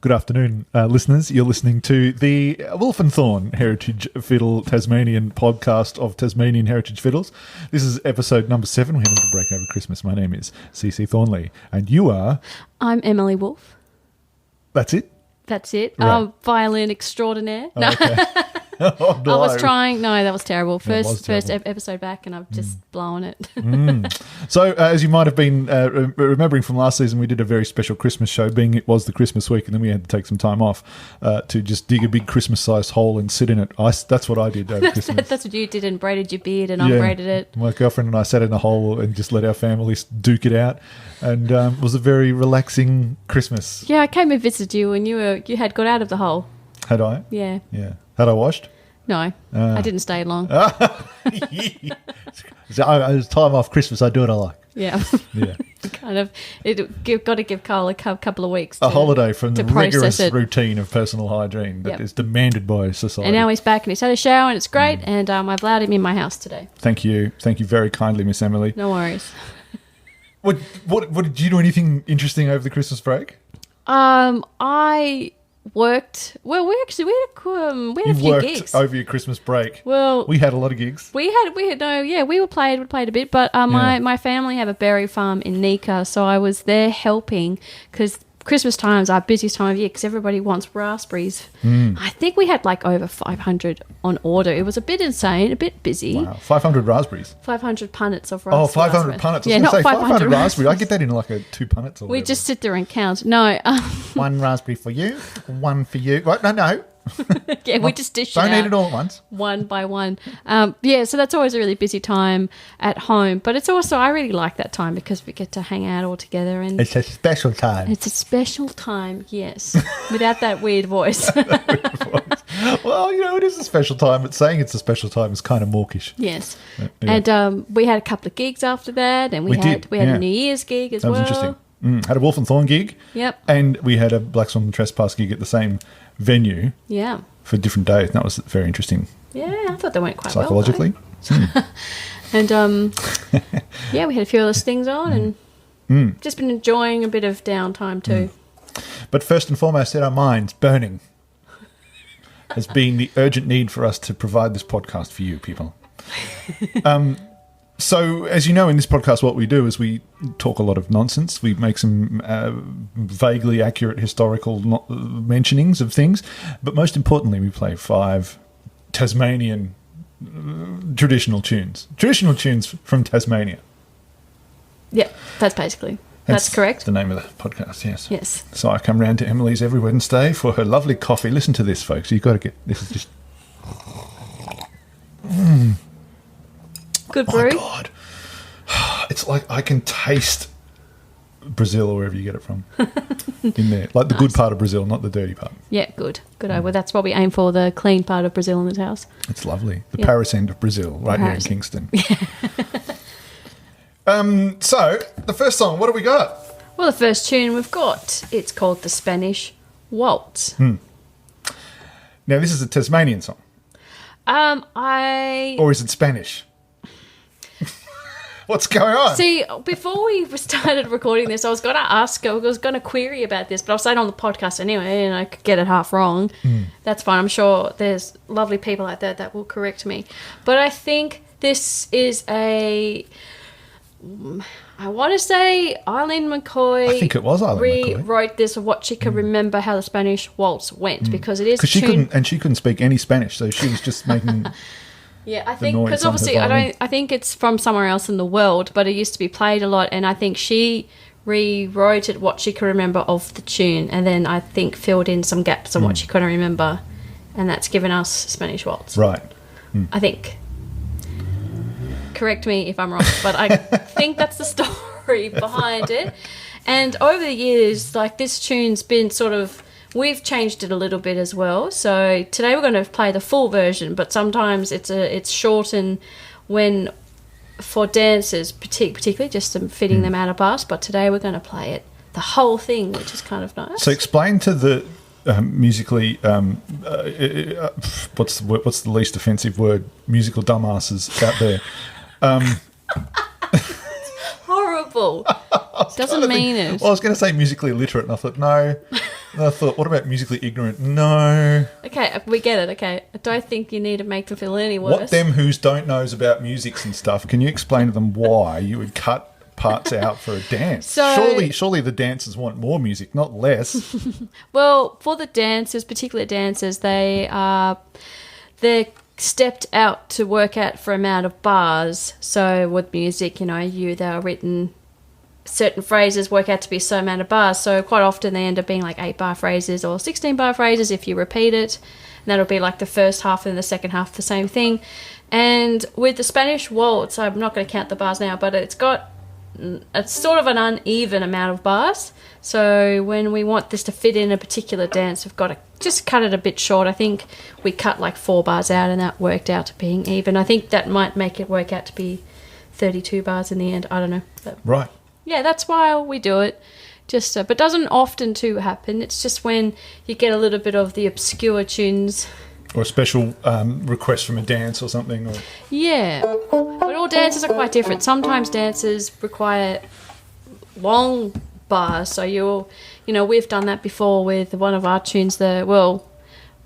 Good afternoon, listeners. You're listening to the Wolfe and Thorn Heritage Fiddle Tasmanian podcast of Tasmanian Heritage Fiddles. This is episode number 7. We're having a break over Christmas. My name is CC Thornley, and you are... I'm Emily Wolfe. That's it? That's it. Right. Violin extraordinaire. Oh, No. okay. Oh, no. I was trying. No, that was terrible. First terrible. episode back, and I've just blown it. So, as you might have been remembering from last season, we did a very special Christmas show, being it was the Christmas week, and then we had to take some time off to just dig a big Christmas-sized hole and sit in it. That's what I did over Christmas. That's what you did, and braided your beard and unbraided it. My girlfriend and I sat in a hole and just let our families duke it out, and it was a very relaxing Christmas. Yeah, I came and visited you, and you had got out of the hole. Had I? Yeah. Yeah. Had I washed? No, I didn't stay long. So it's time off Christmas. I do what I like. Yeah. Yeah. Kind of. Got to give Carl a couple of weeks. A holiday from the rigorous it. routine of personal hygiene that is demanded by society. And now he's back and he's had a shower and it's great. And I've allowed him in my house today. Thank you. Thank you very kindly, Miss Emily. No worries. What did you do anything interesting over the Christmas break? I worked. Well, we had a few gigs over your Christmas break. Well, we had a lot of gigs. We played a bit, but my family have a berry farm in Nika, so I was there helping because Christmas time is our busiest time of year because everybody wants raspberries. I think we had like over 500 on order. It was a bit insane, a bit busy. Wow, 500 raspberries. 500 punnets of Oh, raspberries. 500 punnets. Yeah, not 500 raspberries. I get that in like 2 punnets or We whatever. just sit there and count. No. One raspberry for you, one for you. Right, no. Yeah, we just dish it out. Don't eat it all at once. One by one. So that's always a really busy time at home. But it's also, I really like that time because we get to hang out all together. And It's a special time. it's a special time, yes. Without that weird voice. Well, it is a special time, but saying it's a special time is kind of mawkish. Yes. Yeah. And we had a couple of gigs after that. And we had a New Year's gig as well. That was interesting. Had a Wolfe and Thorn gig. Yep. And we had a Black Swan Trespass gig at the same venue. Yeah. For different days. And that was very interesting. Yeah, I thought they went quite psychologically. Well. And, we had a few other things on and just been enjoying a bit of downtime too. But first and foremost, in our minds, burning has been the urgent need for us to provide this podcast for you people. So, as you know, in this podcast, what we do is we talk a lot of nonsense. We make some vaguely accurate historical mentionings of things. But most importantly, we play 5 Tasmanian traditional tunes. Traditional tunes from Tasmania. Yeah, that's basically. That's correct. The name of the podcast, yes. Yes. So I come round to Emily's every Wednesday for her lovely coffee. Listen to this, folks. You've got to get... This is just... Good brew. Oh, my God. It's like I can taste Brazil or wherever you get it from in there. Like the good part of Brazil, not the dirty part. Yeah, good. Well, that's what we aim for, the clean part of Brazil in this house. It's lovely. The Paris end of Brazil, right here in Kingston. So, the first song, what do we got? Well, the first tune we've got, it's called the Spanish Waltz. Now, this is a Tasmanian song. Or is it Spanish? What's going on? See, before we started recording this, I was going to query about this, but I'll say it on the podcast anyway, and I could get it half wrong. That's fine. I'm sure there's lovely people out there that will correct me. But I think this is I want to say Eileen McCoy. I think it was Eileen McCoy. Rewrote this of what she could remember how the Spanish waltz went because it is. Because she couldn't speak any Spanish, so she was just making. Yeah, I think because obviously I think it's from somewhere else in the world, but it used to be played a lot, and I think she rewrote it what she could remember of the tune, and then I think filled in some gaps on what she couldn't remember, and that's given us Spanish Waltz. Right. I think. Correct me if I'm wrong, but I think that's the story behind it. And over the years, like this tune's been sort of. We've changed it a little bit as well. So today we're going to play the full version, but sometimes it's shortened when for dancers, particularly just fitting them out of bars. But today we're going to play it the whole thing, which is kind of nice. So explain to the musically what's the least offensive word? Musical dumbasses out there. Horrible. Doesn't mean it. Well, I was going to say musically illiterate, and I thought no. And I thought, what about musically ignorant? No. Okay, we get it. Okay, I don't think you need to make them feel any worse. What them who's don't knows about musics and stuff, can you explain to them why you would cut parts out for a dance? So, surely the dancers want more music, not less. well, for the dancers, particular dancers, they're stepped out to work out for amount of bars. So with music, they're written certain phrases work out to be so amount of bars. So quite often they end up being like 8-bar phrases or 16-bar phrases if you repeat it. And that'll be like the first half and the second half the same thing. And with the Spanish Waltz, I'm not going to count the bars now, but it's sort of an uneven amount of bars. So when we want this to fit in a particular dance, we've got to just cut it a bit short. I think we cut like 4 bars out and that worked out to being even. I think that might make it work out to be 32 bars in the end. I don't know. But right. Yeah, that's why we do it. Just, but doesn't often too happen. It's just when you get a little bit of the obscure tunes. Or a special request from a dance or something. Or... Yeah. But all dances are quite different. Sometimes dances require long bars. So we've done that before with one of our tunes.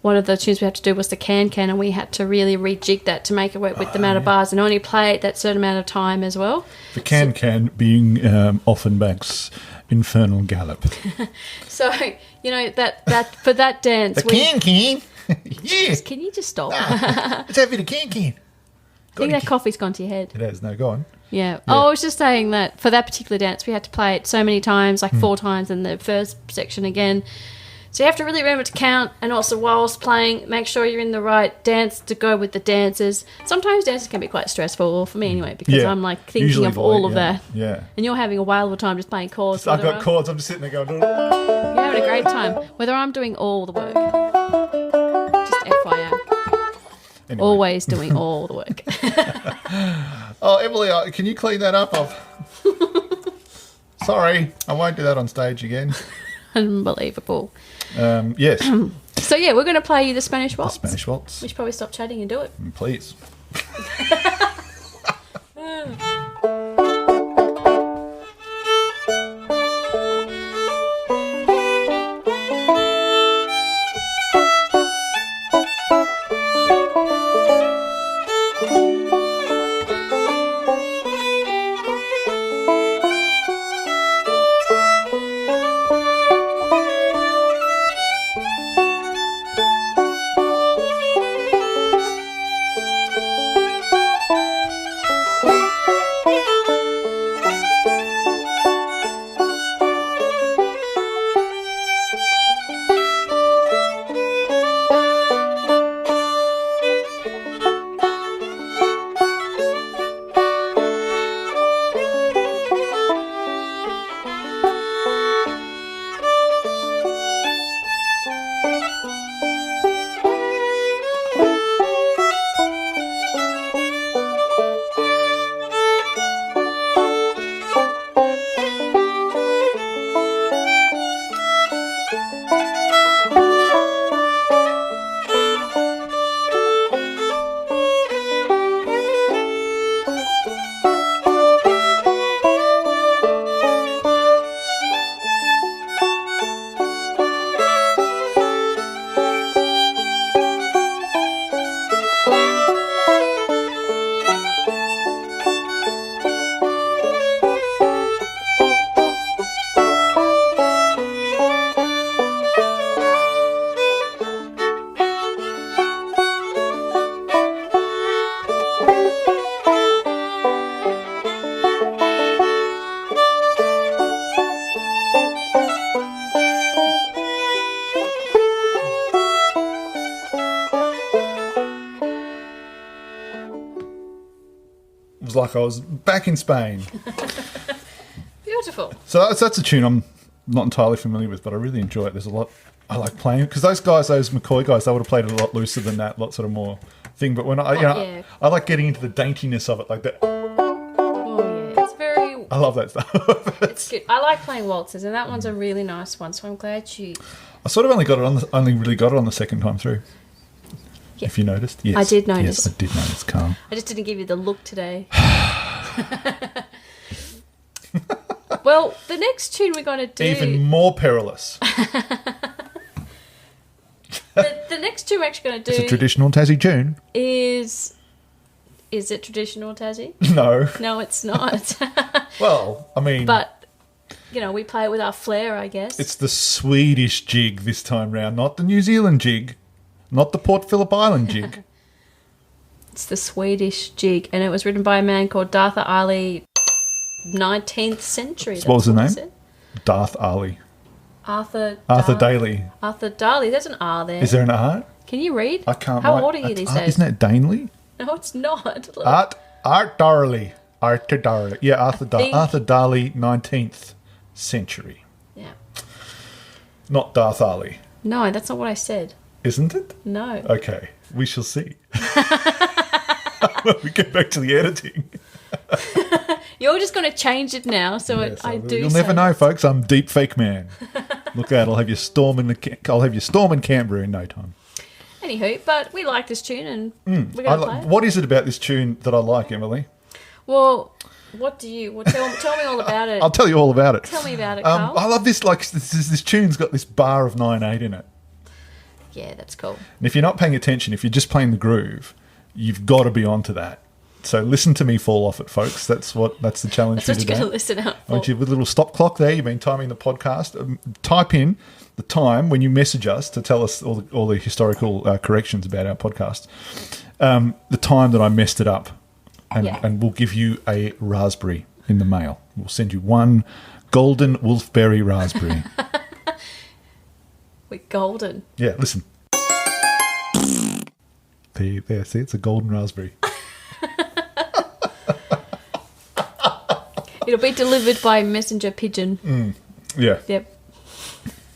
One of the tunes we had to do was the can, and we had to really rejig that to make it work with the amount of bars and only play it that certain amount of time as well. The can being Offenbach's Infernal Gallop. So, that for that dance... The can. Yeah. Can you just stop? Let's have it a can. I think that coffee's gone to your head. It has. No, go on. Yeah. Oh, I was just saying that for that particular dance, we had to play it so many times, like 4 times in the first section again. So you have to really remember to count, and also whilst playing, make sure you're in the right dance to go with the dancers. Sometimes dances can be quite stressful, for me anyway, because I'm like thinking usually of all of that. Yeah. And you're having a whale of a time just playing chords. I've got chords, I'm just sitting there going... You're having a great time. Whether I'm doing all the work. Just FYI. Anyway. Always doing all the work. Oh, Emily, can you clean that up? Sorry, I won't do that on stage again. Unbelievable. Yes. So, yeah, we're going to play you the Spanish Waltz. The Spanish Waltz. We should probably stop chatting and do it. Please. Like I was back in Spain. Beautiful. So that's a tune I'm not entirely familiar with, but I really enjoy it. There's a lot I like playing because those McCoy guys, they would have played it a lot looser than that, a lot sort of more thing. But when I like getting into the daintiness of it, like that. Oh yeah, it's very. I love that stuff. It's good. I like playing waltzes, and that one's a really nice one. So I'm glad you. I sort of only really got it on the second time through. Yeah. If you noticed, yes, I did notice. Yes, I did notice. Calm. I just didn't give you the look today. Well, the next tune we're going to do... Even more perilous. tune we're actually going to do It's a traditional Tassie tune. is it traditional Tassie? No. No, it's not. Well, I mean... But, you know, we play it with our flair, I guess. It's the Swedish jig this time round, not the New Zealand jig. Not the Port Phillip Island jig. It's the Swedish jig, and it was written by a man called Darth Ali, 19th century. So what was the name? Darth Ali. Arthur Daly. Arthur Darley. There's an R there. Is there an R? Can you read? I can't. How old are you these days? Isn't that Danley? No, it's not. Look. Art Darley. Arthur Darley. Yeah, Arthur Darley, 19th century. Yeah. Not Darth Ali. No, that's not what I said. Isn't it? No. Okay, we shall see. When we get back to the editing. You're just going to change it now, so Yes, I do. You'll never know, folks. I'm deep fake man. Look out! I'll have you storm in Canberra in no time. Anywho, but we like this tune, and we're going to play it. What is it about this tune that I like, Emily? Well, what do you? Well, tell me all about it. I'll tell you all about it. Tell me about it, Carl. I love this. Like this tune's got this bar of 9/8 in it. Yeah, that's cool. And if you're not paying attention, if you're just playing the groove, you've got to be onto that. So listen to me fall off it, folks. That's the challenge for That's what today. you're going to listen out for. I want you with a little stop clock there. You've been timing the podcast. Type in the time when you message us to tell us all the historical corrections about our podcast. The time that I messed it up, and we'll give you a raspberry in the mail. We'll send you one golden wolfberry raspberry. With golden. Yeah, listen. There, see, it's a golden raspberry. It'll be delivered by messenger pigeon. Yeah. Yep.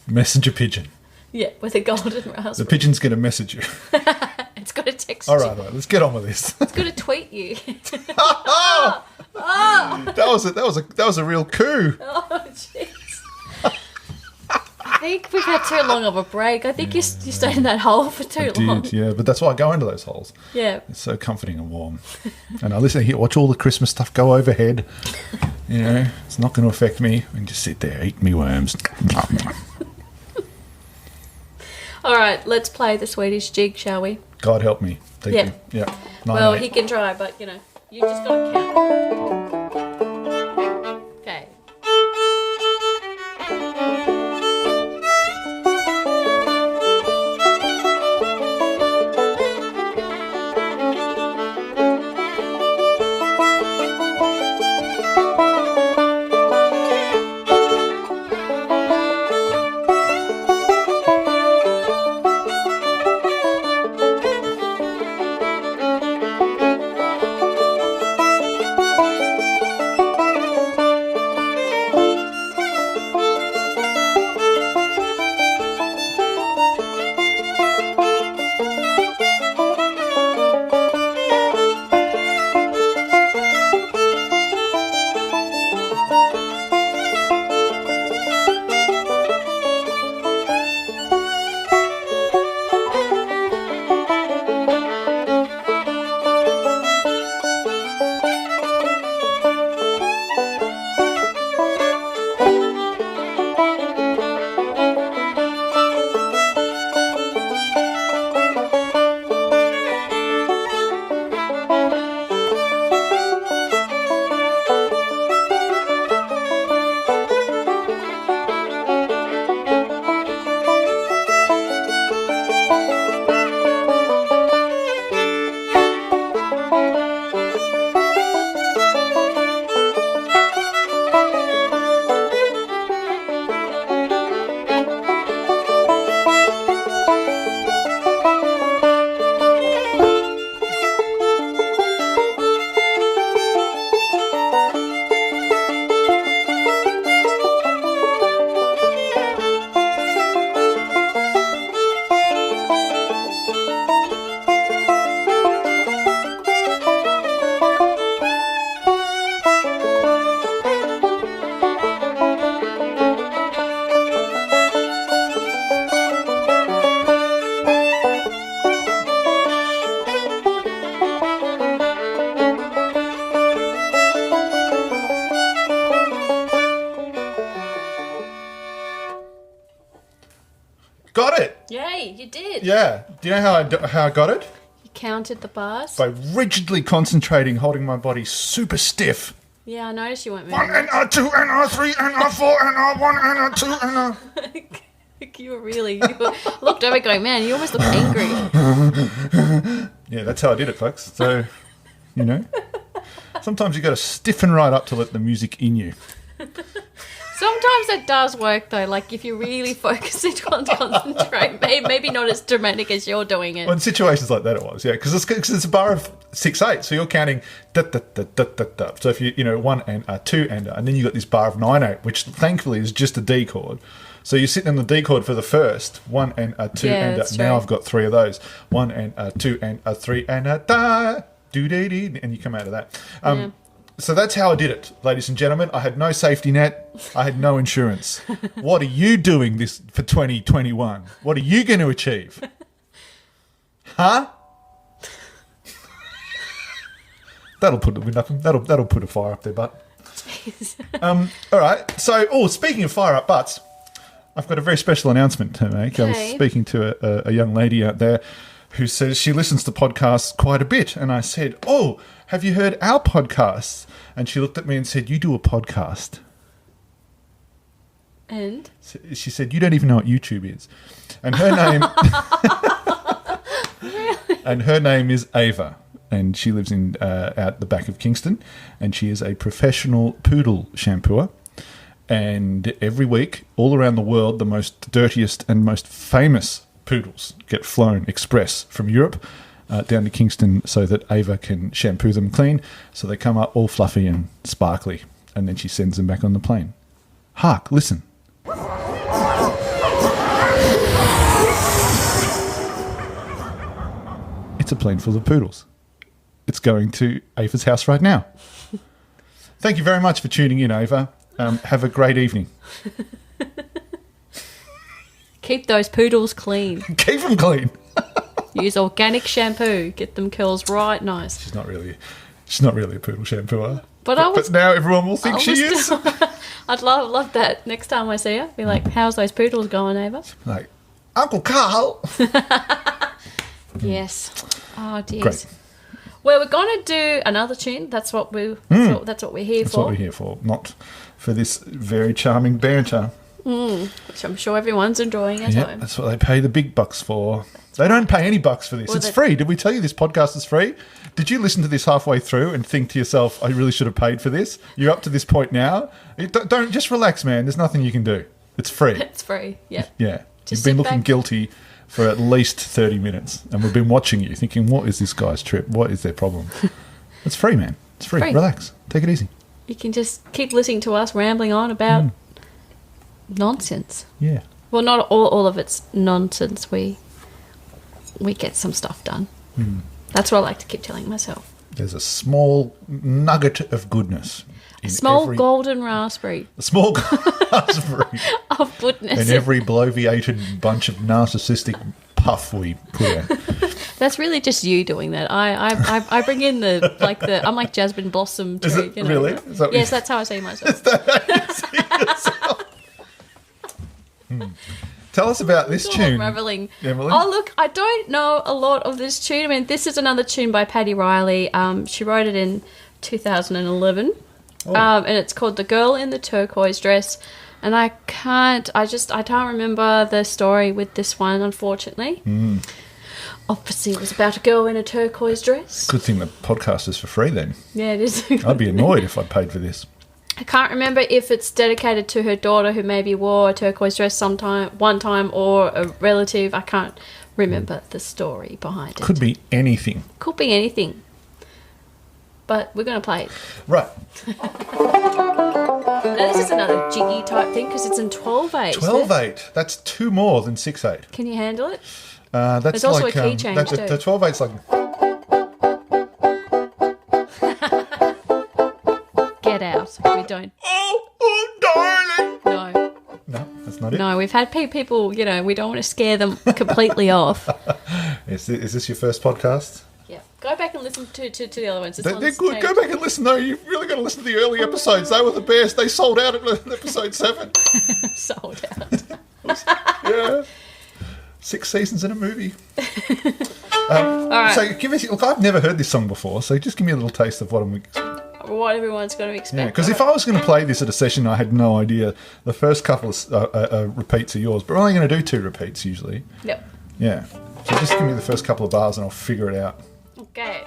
Messenger pigeon. Yeah, with a golden raspberry. The pigeon's going to message you. It's got to text All you. right, let's get on with this. It's got to tweet you. That was a real coup. Oh, jeez. I think we've had too long of a break. I think you stayed in that hole for too long. Yeah, but that's why I go into those holes. Yeah. It's so comforting and warm. And I listen here, watch all the Christmas stuff go overhead. You know, it's not going to affect me. And just sit there, eat me worms. All right, let's play the Swedish jig, shall we? God help me. Thank Yeah. you. Yeah. Well, 9/8. he can try, but, you know, you just got to count. Okay. Yay, you did. Yeah. Do you know how I got it? You counted the bars. By rigidly concentrating, holding my body super stiff. Yeah, I noticed you weren't moving. 1 and R2 and R3 and R4 and R1 and R2 and R... You looked over going, man, you almost look angry. Yeah, that's how I did it, folks. So, you know, sometimes you got to stiffen right up to let the music in you. Sometimes it does work, though. Like, if you really focus and concentrate, maybe not as dramatic as you're doing it. Well, in situations like that it was, yeah, because it's a bar of 6/8, so you're counting da-da-da-da-da-da. So if you know, 1 and a 2 and a, and then you got this bar of 9/8, which thankfully is just a D chord. So you're sitting on the D chord for the first 1 and a 2 and a. Now I've got 3 of those. 1 and a 2 and a 3 and a da do dee dee, and you come out of that. So that's how I did it, ladies and gentlemen. I had no safety net. I had no insurance. What are you doing this for 2021? What are you going to achieve? Huh? That'll put it with nothing. That'll put a fire up their butt. All right. So, speaking of fire up butts, I've got a very special announcement to make. Okay. I was speaking to a young lady out there who says she listens to podcasts quite a bit, and I said, "Oh, have you heard our podcasts?" And she looked at me and said, "You do a podcast?" And? She said, "You don't even know what YouTube is." And her name... Really? And her name is Ava. And she lives in out the back of Kingston. And she is a professional poodle shampooer. And every week, all around the world, the most dirtiest and most famous poodles get flown express from Europe down to Kingston so that Ava can shampoo them clean, so they come up all fluffy and sparkly, and then she sends them back on the plane. Hark, listen. It's a plane full of poodles. It's going to Ava's house right now. Thank you very much for tuning in, Ava. Have a great evening. Keep those poodles clean. Keep them clean. Use organic shampoo. Get them curls right nice. She's not really a poodle shampooer. But now everyone will think she is. I'd love that. Next time I see her, be like, "How's those poodles going, Ava?" Like, Uncle Carl. Yes. Oh dear. Great. Well, we're going to do another tune. That's what we're here for. That's what we're here for. Not for this very charming banter. Which I'm sure everyone's enjoying at home. That's what they pay the big bucks for. They don't pay any bucks for this. It's free. Did we tell you this podcast is free? Did you listen to this halfway through and think to yourself, I really should have paid for this? You're up to this point now. Don't just relax, man. There's nothing you can do. It's free. It's free, yeah. Yeah. You've been looking guilty for at least 30 minutes, and we've been watching you thinking, what is this guy's trip? What is their problem? It's free, man. It's free. Relax. Take it easy. You can just keep listening to us rambling on about nonsense. Yeah. Well, not all of it's nonsense. We get some stuff done. That's what I like to keep telling myself. There's a small nugget of goodness. Golden raspberry. A small raspberry. Of goodness. In every bloviated bunch of narcissistic puff we put out. That's really just you doing that. I bring in I'm like Jasmine Blossom tree. Is it really? Yes, that's how I see myself. Is that how you see yourself? Tell us about this tune. Unraveling. Emily? Oh, look, I don't know a lot of this tune. I mean, this is another tune by Paddy Riley. She wrote it in 2011. And it's called The Girl in the Turquoise Dress. And I can't remember the story with this one, unfortunately. Obviously, it was about a girl in a turquoise dress. Good thing the podcast is for free then. Yeah, it is. I'd be annoyed if I paid for this. I can't remember if it's dedicated to her daughter who maybe wore a turquoise dress one time, or a relative. I can't remember the story behind it. Could be anything. Could be anything. But we're going to play it. Right. Now, this is another jiggy type thing because it's in 12/8. 12/8. That's 2 more than 6/8. Can you handle it? That's There's also a key change too. The 12/8's like... Get out. We don't. Oh, darling. No, that's not it. No, we've had people, we don't want to scare them completely off. Is this your first podcast? Yeah. Go back and listen to the other ones. They're good. Changed. Go back and listen. No, you've really got to listen to the early episodes. They were the best. They sold out at episode 7. Sold out. Yeah. 6 seasons in a movie. All right. So give us. Look, I've never heard this song before, so just give me a little taste of what I'm. What everyone's going to expect. Because if I was going to play this at a session, I had no idea. The first couple of repeats are yours, but we're only going to do 2 repeats usually. Yep. Yeah. So just give me the first couple of bars, and I'll figure it out. Okay.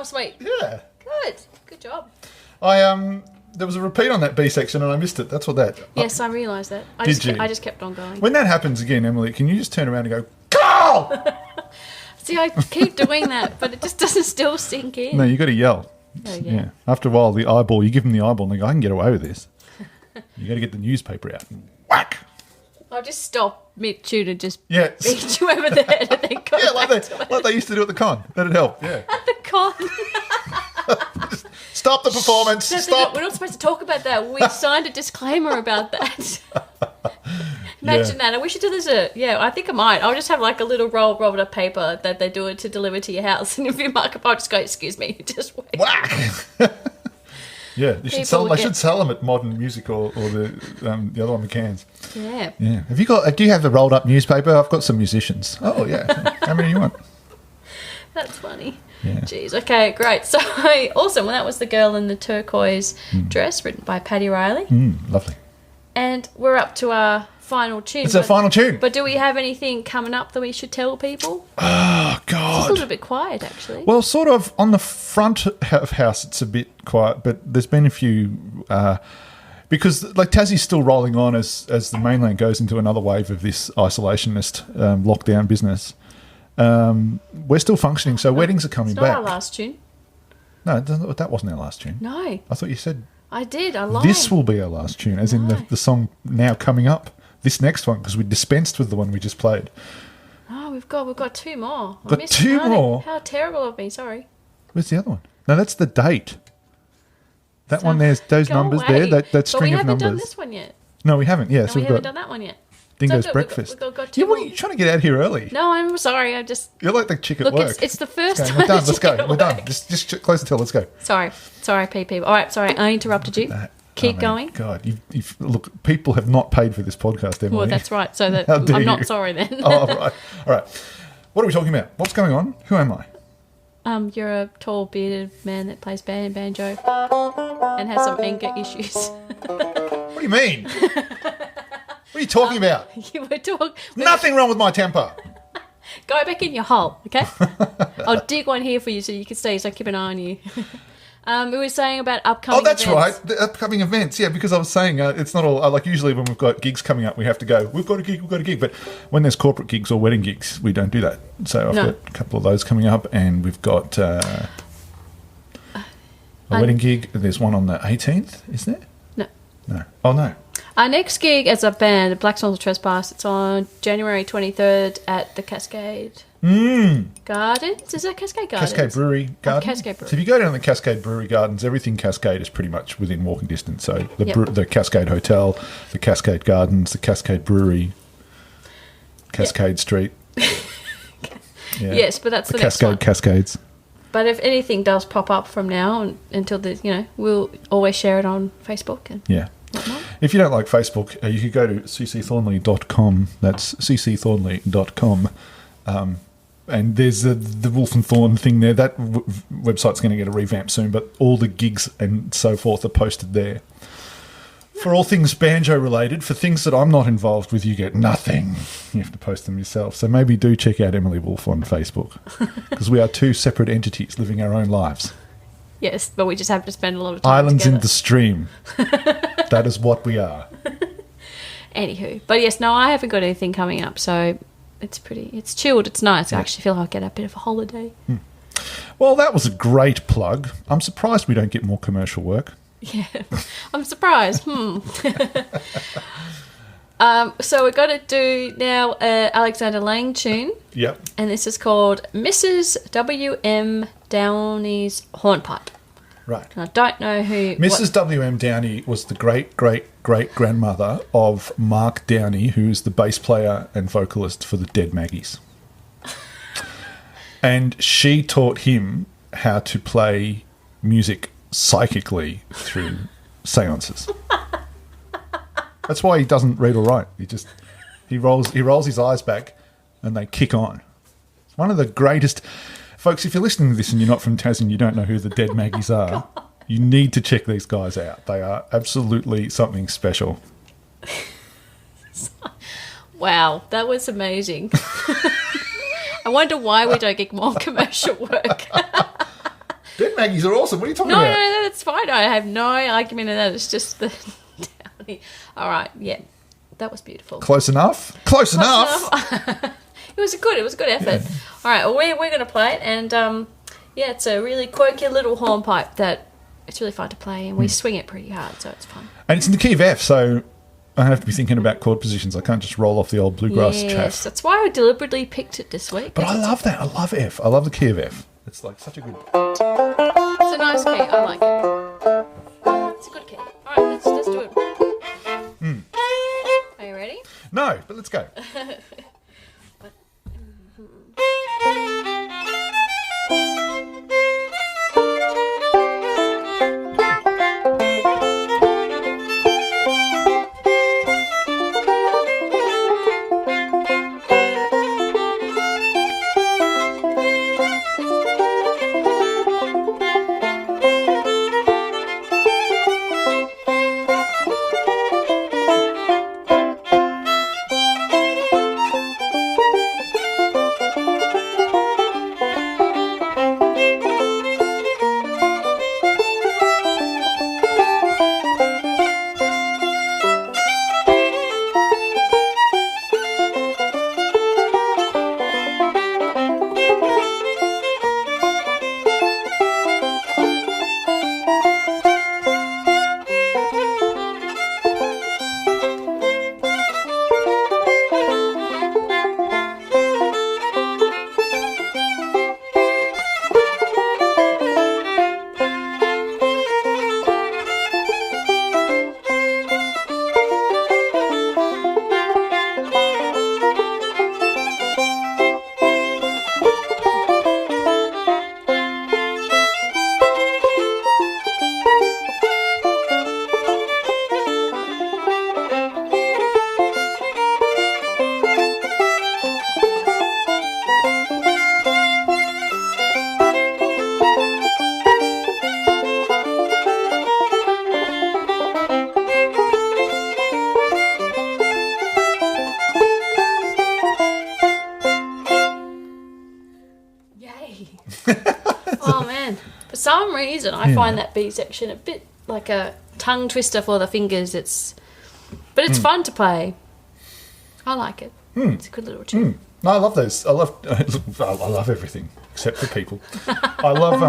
Sweet. Yeah. Good job. There was a repeat on that B section and I missed it. That's what that. Yes, I realised that. I just kept on going. When that happens again, Emily, can you just turn around and go, Carl! See, I keep doing that, but it just doesn't still sink in. No, you got to yell. Oh, yeah. After a while, the eyeball, you give them the eyeball and they go, I can get away with this. You got to get the newspaper out. Whack! I'll just stop mid-tune and just Yes. beat you over the head and then go like they used to do at the con. That'd help, yeah. At the con. Stop the performance. Stop. We're not supposed to talk about that. We signed a disclaimer about that. Imagine that. I wish you did this. I think I might. I'll just have like a little rolled up paper that they do it to deliver to your house. And if you mark up, I'll just go, excuse me, just wait. Whack! Yeah, you should sell. I should sell them at Modern Music or the other one, McCann's. Yeah. Yeah. Do you have the rolled up newspaper? I've got some musicians. Oh yeah. How many do you want? That's funny. Yeah. Jeez. Okay, great. So awesome. Well, that was The Girl in the Turquoise Dress, written by Paddy Riley. Lovely. And we're up to our final tune. It's our final tune. But do we have anything coming up that we should tell people? Oh, God. It's a little bit quiet, actually. Well, sort of on the front of house, it's a bit quiet, but there's been a few... because like Tassie's still rolling on as the mainland goes into another wave of this isolationist lockdown business. We're still functioning, so weddings are coming back. It's not our last tune. No, that wasn't our last tune. No. I thought you said... I did. I lied. This will be our last tune, as in the song now coming up. This next one, because we dispensed with the one we just played. Oh, we've got 2 more. Got 2 more? How terrible of me. Sorry. Where's the other one? No, that's the date. That one, there's those numbers away. there, that string of numbers. But we haven't done this one yet. No, we haven't. Yeah, so we haven't done that one yet. Dingo's breakfast. We've got 2 what are you trying to get out here early? No, I'm sorry. You're like the chick at work. It's the first time. We're done. Let's go. We're done. Just close the till. Let's go. Sorry, PP. All right, sorry. I interrupted you. Keep going. God, look, people have not paid for this podcast, Emily. Well, that's right. So that I'm not sorry then. Oh, right. All right. What are we talking about? What's going on? Who am I? You're a tall, bearded man that plays banjo and has some anger issues. What do you mean? What are you talking about? You were talking. Nothing wrong with my temper. Go back in your hole, okay? I'll dig one here for you so you can stay. So keep an eye on you. We were saying about upcoming events. Oh, that's right. The upcoming events. Yeah, because I was saying it's not all... like usually when we've got gigs coming up, we have to go, we've got a gig. But when there's corporate gigs or wedding gigs, we don't do that. So I've got a couple of those coming up, and we've got a wedding gig. There's one on the 18th, isn't there? No. Oh, no. Our next gig as a band, the Black Swans of Trespass, it's on January 23rd at the Cascade Gardens. Is that Cascade Gardens? Cascade Brewery Gardens. Cascade Brewery. So if you go down the Cascade Brewery Gardens, everything Cascade is pretty much within walking distance. So the Cascade Hotel, the Cascade Gardens, the Cascade Brewery, Cascade Street. Yes, but that's the next Cascade one. Cascades. But if anything does pop up from now until we'll always share it on Facebook. And whatnot. If you don't like Facebook, you could go to ccthornley.com. That's ccthornley.com. And there's the Wolfe and Thorn thing there. That website's going to get a revamp soon, but all the gigs and so forth are posted there. For all things banjo related, for things that I'm not involved with, you get nothing. You have to post them yourself. So maybe do check out Emily Wolfe on Facebook, because we are two separate entities living our own lives. Yes, but we just have to spend a lot of time Islands together. in the stream. That is what we are. Anywho, but yes, no, I haven't got anything coming up, so it's chilled, it's nice. I actually feel like I get a bit of a holiday. Well, that was a great plug. I'm surprised we don't get more commercial work. Yeah, I'm surprised. So we're going to do now Alexander Laing tune. Yep. And this is called Mrs. W.M. Downie's Hornpipe. Right. And I don't know who... Mrs. W.M. Downie was the great-great-great-grandmother of Mark Downie, who is the bass player and vocalist for the Dead Maggies. And she taught him how to play music psychically through seances. That's why he doesn't read or write. He rolls his eyes back and they kick on. It's one of the greatest... Folks, if you're listening to this and you're not from Tassie and you don't know who the Dead Maggies are, you need to check these guys out. They are absolutely something special. Wow, that was amazing. I wonder why we don't get more commercial work. Dead Maggies are awesome. What are you talking No, about? no, that's fine. I have no argument in that. It's just the Downie. All right, yeah, that was beautiful. Close enough? Close enough. It was a good effort. Yeah. All right, well, we're going to play it, and yeah, it's a really quirky little hornpipe that it's really fun to play, and we swing it pretty hard, so it's fun. And it's in the key of F, so I have to be thinking about chord positions. I can't just roll off the old bluegrass chaff. Yes, that's why I deliberately picked it this week. But I love that. I love F. I love the key of F. It's like such a good... It's a nice key. I like it. It's a good key. All right, let's do it. Are you ready? No, but let's go. Oh man, for some reason I find that B section a bit like a tongue twister for the fingers. But it's fun to play. I like it. It's a good little tune. No, I love those. I love everything except for people. I love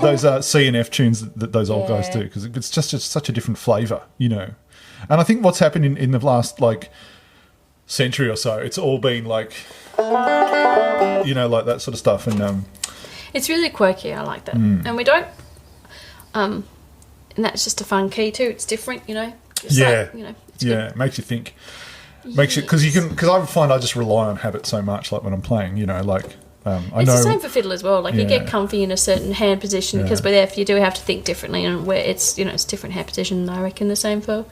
those C and F tunes that those old guys do, because it's just such a different flavour, you know. And I think what's happened in the last century or so, it's all been like that sort of stuff. And it's really quirky. I like that. And we don't. And that's just a fun key too. It's different, you know. It's it's good. It makes you think. Makes you, because I find I just rely on habit so much. Like when I'm playing, I It's know the same for fiddle as well. Like you get comfy in a certain hand position because with F you do have to think differently, and where it's it's different hand position. I reckon the same for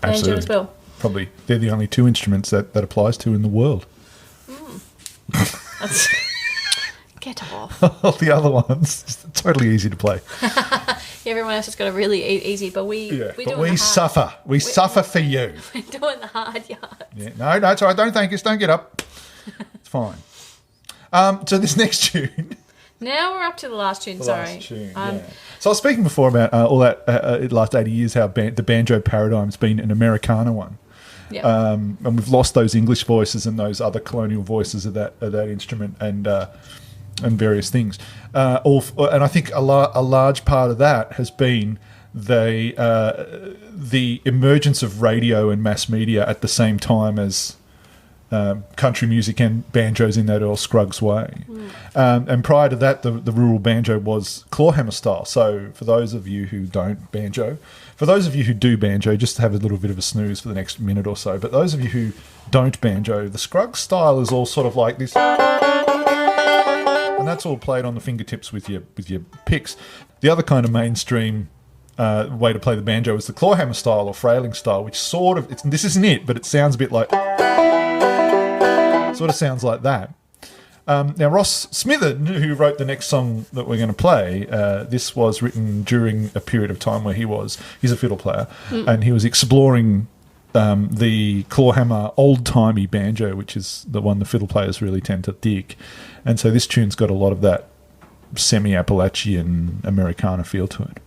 banjo as well. Probably they're the only two instruments that applies to in the world. Get off. All the other ones, it's totally easy to play. Everyone else has got a really easy, but we suffer. We suffer for you. We're doing the hard yards. Yeah. No, it's all right. Don't thank us. Don't get up. It's fine. So this next tune. Now we're up to the last tune. So I was speaking before about all that last 80 years, how the banjo paradigm's been an Americana one. Yep. And we've lost those English voices and those other colonial voices of that instrument and various things. And I think a large part of that has been the emergence of radio and mass media at the same time as country music and banjos in that old Scruggs way. And prior to that, the rural banjo was clawhammer style. So for those of you who don't banjo, for those of you who do banjo, just have a little bit of a snooze for the next minute or so. But those of you who don't banjo, the Scruggs style is all sort of like this. And that's all played on the fingertips with your picks. The other kind of mainstream way to play the banjo is the clawhammer style or frailing style, which sort of, this isn't it, but it sounds a bit like, sort of sounds like that. Now, Ross Smithard, who wrote the next song that we're going to play, this was written during a period of time where he's a fiddle player, and he was exploring the clawhammer old-timey banjo, which is the one the fiddle players really tend to dig. And so this tune's got a lot of that semi-Appalachian Americana feel to it.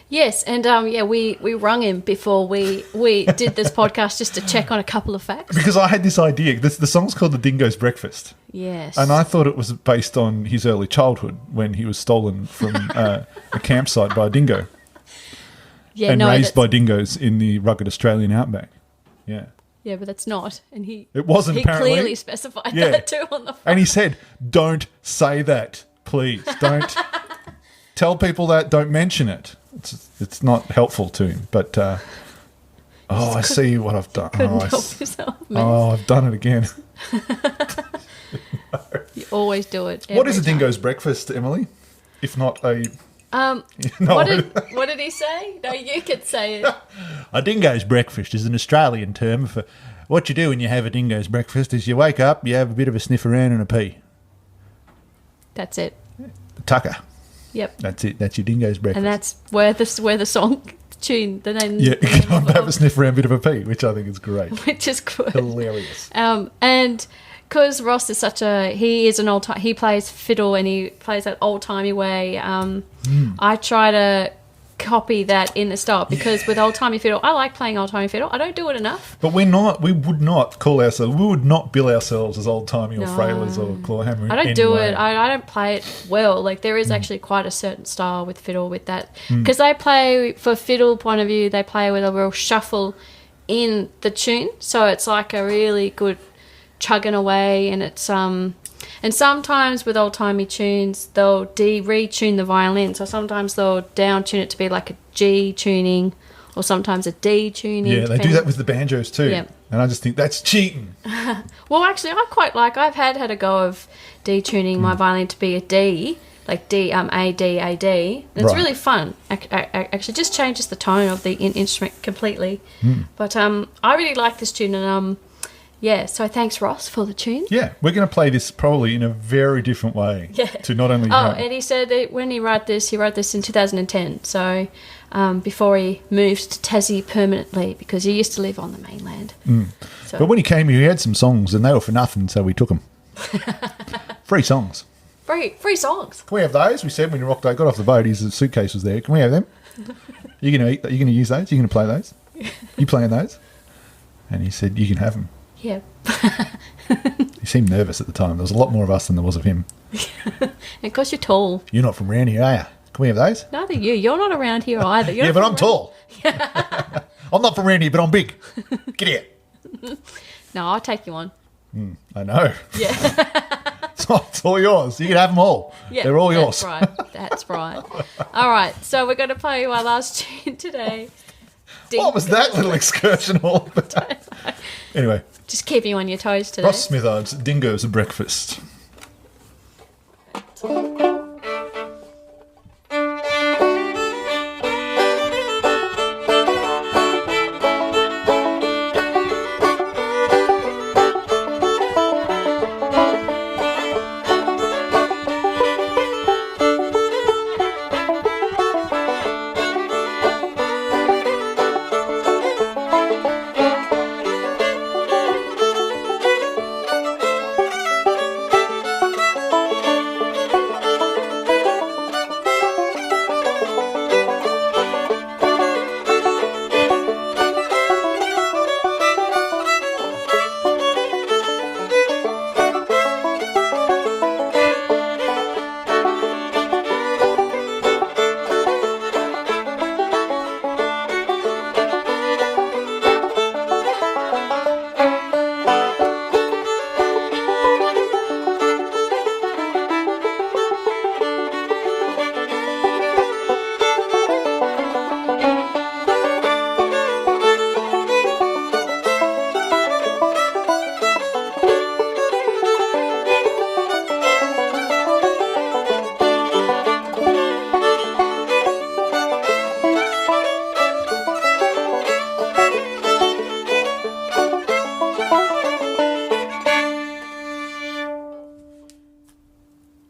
Yes, and we rung him before we did this podcast just to check on a couple of facts. Because I had this idea. The song's called The Dingo's Breakfast. Yes. And I thought it was based on his early childhood when he was stolen from a campsite by a dingo. Yeah, raised by dingoes in the rugged Australian outback. Yeah. Yeah, but that's not. And it wasn't, apparently. He clearly specified that too on the phone. And he said, don't say that, please. Don't tell people that, don't mention it. It's not helpful to him. But, I see what I've done. Couldn't help yourself, man. I've done it again. No. You always do it. What is a dingo's breakfast, Emily? If not a... What did he say? No, you could say it. A dingo's breakfast is an Australian term for what you do when you have a dingo's breakfast is you wake up, you have a bit of a sniff around and a pee. That's it. Tucker. Yep. That's it. That's your dingo's breakfast. And that's where the song tune, the name. Yeah, you can have a sniff around, a bit of a pee, which I think is great. Which is good. Hilarious. And because Ross is he plays fiddle and he plays that old-timey way. I try to copy that in the style because with old-timey fiddle, I like playing old-timey fiddle. I don't do it enough. But we would not bill ourselves as old-timey or frailers or clawhammer. I don't do it. I don't play it well. Like there is actually quite a certain style with fiddle with that. Because they play, for fiddle point of view, they play with a real shuffle in the tune. So it's like a really good chugging away, and it's and sometimes with old-timey tunes they'll retune the violin, so sometimes they'll down tune it to be like a G tuning or sometimes a D tuning. Yeah, they do that with the banjos too. Yeah. And I just think that's cheating. Well, actually I quite like, I've had a go of D tuning my violin to be a D, like D, A, D, A, D. And it's really fun. Actually just changes the tone of the instrument completely. But I really like this tune, and yeah, so thanks, Ross, for the tune. Yeah, we're going to play this probably in a very different way. Yeah. To not only... and he said that when he wrote this in 2010, so before he moved to Tassie permanently, because he used to live on the mainland. So. But when he came here, he had some songs, and they were for nothing, so we took them. Free songs. Free songs. Can we have those? We said when got off the boat, his suitcase was there. Can we have them? You're going to use those? You're going to play those? You playing those? And he said, you can have them. Yeah. He seemed nervous at the time. There was a lot more of us than there was of him. And of course you're tall. You're not from around here, are you? Can we have those? Neither you. You're not around here either. Yeah, but I'm tall. I'm not from around here, but I'm big. Get here. No, I'll take you on. I know. Yeah. It's all yours. You can have them all. Yeah, they're all yours. That's right. All right, so we're going to play our last tune today. What was that little excursion all about? Anyway. Just keeping you on your toes today. Ross Smithard's Dingo's Breakfast.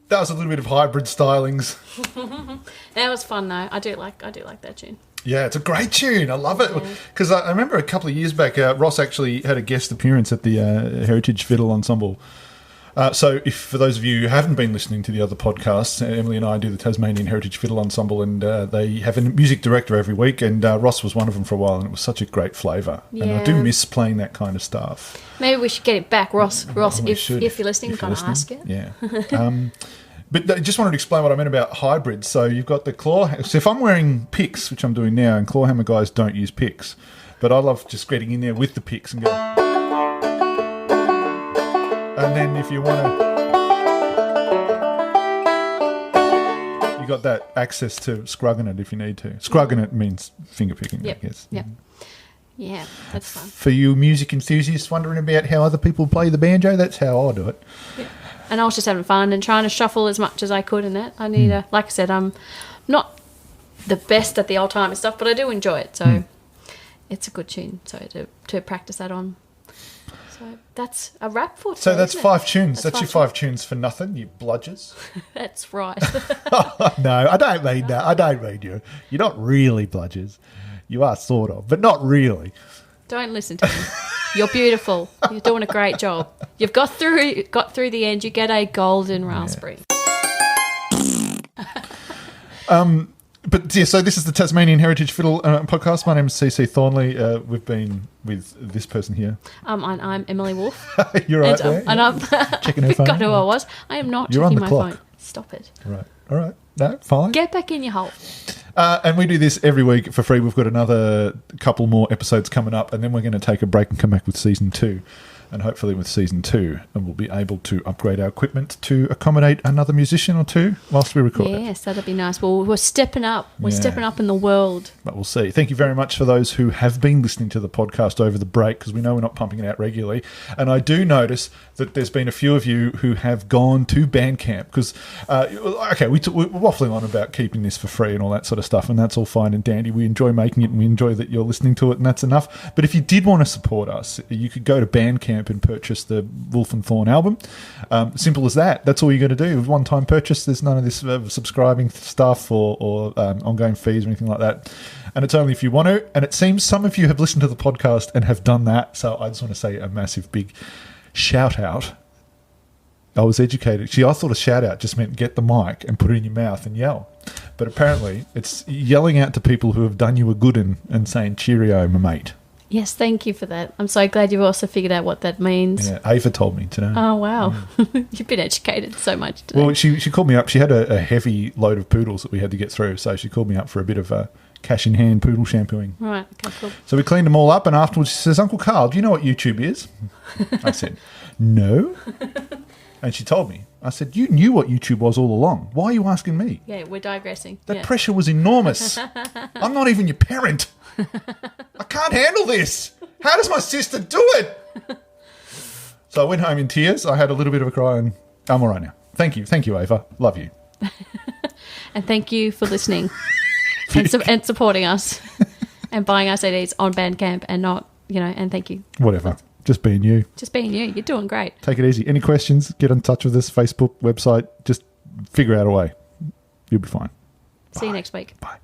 That was a little bit of hybrid stylings. That was fun though. I do like that tune. Yeah, it's a great tune. I love it. Because I remember a couple of years back, Ross actually had a guest appearance at the Heritage Fiddle Ensemble. So if for those of you who haven't been listening to the other podcasts, Emily and I do the Tasmanian Heritage Fiddle Ensemble, and they have a music director every week, and Ross was one of them for a while, and it was such a great flavour. Yeah. And I do miss playing that kind of stuff. Maybe we should get it back, Ross. Ross, We if should. you're listening, If we're you're going to ask it. Yeah. But I just wanted to explain what I meant about hybrids. So you've got the claw. So if I'm wearing picks, which I'm doing now, and clawhammer guys don't use picks, but I love just getting in there with the picks and go. And then if you want to, you got that access to scrugging it if you need to. Scrugging it means finger picking, Yep. I guess. Yep. Yeah, that's fun. For you music enthusiasts wondering about how other people play the banjo, that's how I do it. Yeah. And I was just having fun and trying to shuffle as much as I could in that. I need a, like I said, I'm not the best at the old time and stuff, but I do enjoy it. So it's a good tune. So to practice that on. So that's a wrap for today. So that's isn't it? 5 tunes. That's your five 5 tunes for nothing, you bludgers. That's right. No, I don't mean that. I don't mean you. You're not really bludgers. You are sort of, but not really. Don't listen to him. You're beautiful. You're doing a great job. You've got through the end. You get a golden raspberry. But yeah, so this is the Tasmanian Heritage Fiddle podcast. My name is CC Thornley. We've been with this person here. I'm Emily Wolfe. You're right there. And I'm Checking her phone. forgot who I was. I am not You're on checking the my clock. phone. Stop it. Right. All right. No, fine. Get back in your hole. And we do this every week for free. We've got another couple more episodes coming up, and then we're going to take a break and come back with season 2. And hopefully with season 2, and we'll be able to upgrade our equipment to accommodate another musician or two whilst we record it. Yes, that'd be nice. Well, we're stepping up. We're Yeah. stepping up in the world. But we'll see. Thank you very much for those who have been listening to the podcast over the break, because we know we're not pumping it out regularly. And I do notice that there's been a few of you who have gone to Bandcamp because, we're waffling on about keeping this for free and all that sort of stuff, and that's all fine and dandy. We enjoy making it and we enjoy that you're listening to it, and that's enough. But if you did want to support us, you could go to Bandcamp and purchase the Wolfe and Thorn album. Simple as that. That's all you got to do. One-time purchase. There's none of this subscribing stuff or ongoing fees or anything like that. And it's only if you want to. And it seems some of you have listened to the podcast and have done that. So I just want to say a massive big shout out. I was educated. I thought a shout out just meant get the mic and put it in your mouth and yell. But apparently it's yelling out to people who have done you a good and saying cheerio, my mate. Yes, thank you for that. I'm so glad you've also figured out what that means. Yeah, Ava told me today. Oh, wow. You've been educated so much today. Well, she called me up. She had a heavy load of poodles that we had to get through, so she called me up for a bit of cash in hand poodle shampooing. Right, okay, cool. So we cleaned them all up, and afterwards she says, Uncle Carl, do you know what YouTube is? I said, no. And she told me. I said, you knew what YouTube was all along. Why are you asking me? Yeah, we're digressing. That pressure was enormous. I'm not even your parent. I can't handle this. How does my sister do it? So I went home in tears. I had a little bit of a cry, and I'm all right now. Thank you, Ava. Love you. And thank you for listening and supporting us and buying our CDs on Bandcamp and not, and thank you. Whatever. Just being you. Just being you. You're doing great. Take it easy. Any questions? Get in touch with us. Facebook, website. Just figure out a way. You'll be fine. See you next week. Bye.